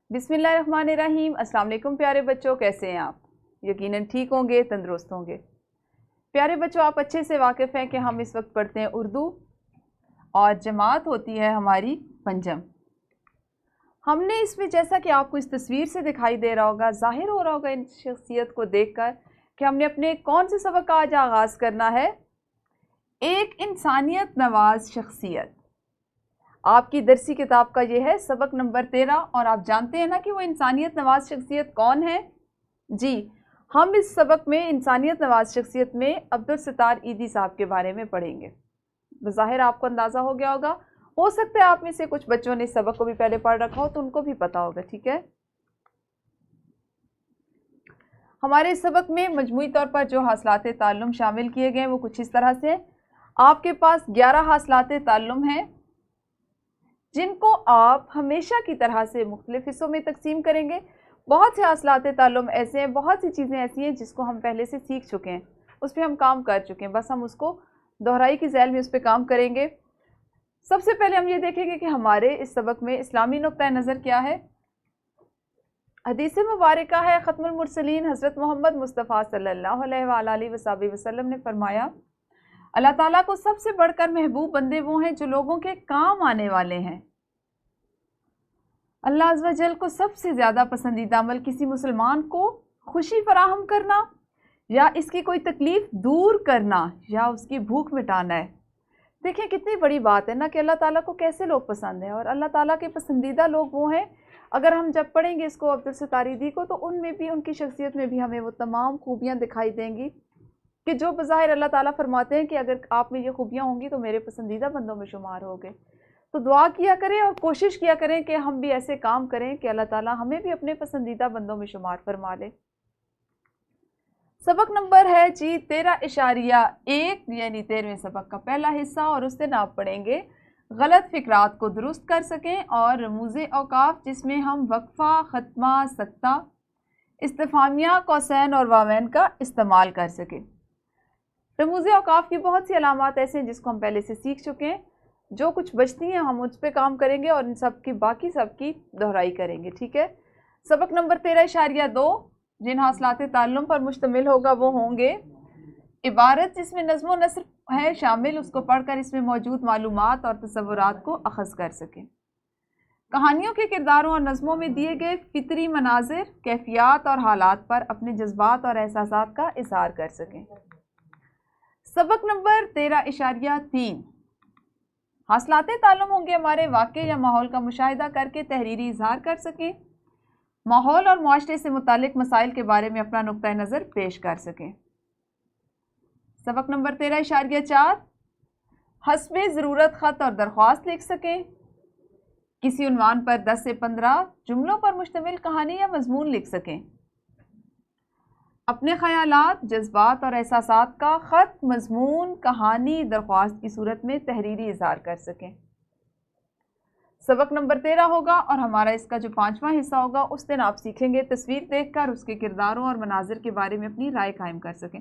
بسم اللہ الرحمن الرحیم۔ السلام علیکم پیارے بچوں، کیسے ہیں آپ؟ یقیناً ٹھیک ہوں گے، تندرست ہوں گے۔ پیارے بچوں، آپ اچھے سے واقف ہیں کہ ہم اس وقت پڑھتے ہیں اردو اور جماعت ہوتی ہے ہماری پنجم۔ ہم نے اس میں، جیسا کہ آپ کو اس تصویر سے دکھائی دے رہا ہوگا، ظاہر ہو رہا ہوگا ان شخصیت کو دیکھ کر کہ ہم نے اپنے کون سے سبق کا آج آغاز کرنا ہے؟ ایک انسانیت نواز شخصیت۔ آپ کی درسی کتاب کا یہ ہے سبق نمبر 13، اور آپ جانتے ہیں نا کہ وہ انسانیت نواز شخصیت کون ہے؟ جی، ہم اس سبق میں انسانیت نواز شخصیت میں عبدالستار ایدھی صاحب کے بارے میں پڑھیں گے۔ بظاہر آپ کو اندازہ ہو گیا ہوگا، ہو سکتا ہے آپ میں سے کچھ بچوں نے اس سبق کو بھی پہلے پڑھ رکھا ہو تو ان کو بھی پتا ہوگا، ٹھیک ہے؟ ہمارے اس سبق میں مجموعی طور پر جو حاصلات تعلم شامل کیے گئے ہیں وہ کچھ اس طرح سے۔ آپ کے پاس 11 حاصلات تعلم ہیں، جن کو آپ ہمیشہ کی طرح سے مختلف حصوں میں تقسیم کریں گے۔ بہت سے حاصلات تعلم ایسے ہیں، بہت سی چیزیں ایسی ہیں جس کو ہم پہلے سے سیکھ چکے ہیں، اس پہ ہم کام کر چکے ہیں، بس ہم اس کو دہرائی کی ذیل میں اس پہ کام کریں گے۔ سب سے پہلے ہم یہ دیکھیں گے کہ ہمارے اس سبق میں اسلامی نقطہ نظر کیا ہے۔ حدیث مبارکہ ہے، ختم المرسلین حضرت محمد مصطفیٰ صلی اللہ علیہ وآلہ وسلم نے فرمایا، اللہ تعالیٰ کو سب سے بڑھ کر محبوب بندے وہ ہیں جو لوگوں کے کام آنے والے ہیں۔ اللہ عز و جل کو سب سے زیادہ پسندیدہ عمل کسی مسلمان کو خوشی فراہم کرنا، یا اس کی کوئی تکلیف دور کرنا، یا اس کی بھوک مٹانا ہے۔ دیکھیں کتنی بڑی بات ہے نا کہ اللہ تعالیٰ کو کیسے لوگ پسند ہیں، اور اللہ تعالیٰ کے پسندیدہ لوگ وہ ہیں۔ اگر ہم جب پڑھیں گے اس کو عبدالستار ایدھی کو، تو ان میں بھی، ان کی شخصیت میں بھی ہمیں وہ تمام خوبیاں دکھائی دیں گی کہ جو بظاہر اللہ تعالیٰ فرماتے ہیں کہ اگر آپ میں یہ خوبیاں ہوں گی تو میرے پسندیدہ بندوں میں شمار ہوگے۔ تو دعا کیا کریں اور کوشش کیا کریں کہ ہم بھی ایسے کام کریں کہ اللہ تعالیٰ ہمیں بھی اپنے پسندیدہ بندوں میں شمار فرما لے۔ سبق نمبر ہے جی 13.1، یعنی 13ویں سبق کا پہلا حصہ، اور اس دن آپ پڑھیں گے غلط فکرات کو درست کر سکیں اور رموز اوقاف، جس میں ہم وقفہ، ختمہ، سکتہ، استفہامیہ، قوسین اور واوین کا استعمال کر سکیں۔ رموز اوقاف کی بہت سی علامات ایسے ہیں جس کو ہم پہلے سے سیکھ چکے ہیں، جو کچھ بچتی ہیں ہم اس پہ کام کریں گے اور ان سب کی باقی سب کی دہرائی کریں گے، ٹھیک ہے؟ سبق نمبر 13.2 جن حاصلات تعلم پر مشتمل ہوگا وہ ہوں گے عبارت جس میں نظم و نثر ہے شامل، اس کو پڑھ کر اس میں موجود معلومات اور تصورات کو اخذ کر سکیں۔ کہانیوں کے کرداروں اور نظموں میں دیے گئے فطری مناظر، کیفیات اور حالات پر اپنے جذبات اور احساسات کا اظہار کر سکیں۔ سبق نمبر 13.3 حاصلات تعلم ہوں گے ہمارے واقع یا ماحول کا مشاہدہ کر کے تحریری اظہار کر سکیں، ماحول اور معاشرے سے متعلق مسائل کے بارے میں اپنا نقطہ نظر پیش کر سکیں۔ سبق نمبر 13.4 حسب ضرورت خط اور درخواست لکھ سکیں، کسی عنوان پر 10 سے 15 جملوں پر مشتمل کہانی یا مضمون لکھ سکیں، اپنے خیالات، جذبات اور احساسات کا خط، مضمون، کہانی، درخواست کی صورت میں تحریری اظہار کر سکیں۔ سبق نمبر 13 ہوگا، اور ہمارا اس کا جو 5واں حصہ ہوگا اس دن آپ سیکھیں گے تصویر دیکھ کر اس کے کرداروں اور مناظر کے بارے میں اپنی رائے قائم کر سکیں۔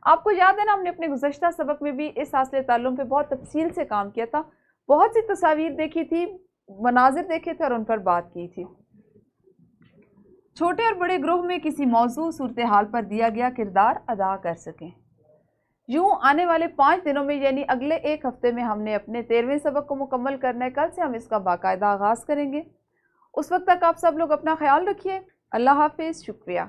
آپ کو یاد ہے نا، ہم نے اپنے گزشتہ سبق میں بھی اس حاصل تعلم پہ بہت تفصیل سے کام کیا تھا، بہت سی تصاویر دیکھی تھی، مناظر دیکھے تھے اور ان پر بات کی تھی۔ چھوٹے اور بڑے گروہ میں کسی موضوع، صورتحال پر دیا گیا کردار ادا کر سکیں۔ یوں آنے والے 5 دنوں میں، یعنی اگلے ایک ہفتے میں ہم نے اپنے 13ویں سبق کو مکمل کرنا ہے۔ کل سے ہم اس کا باقاعدہ آغاز کریں گے۔ اس وقت تک آپ سب لوگ اپنا خیال رکھیے۔ اللہ حافظ، شکریہ۔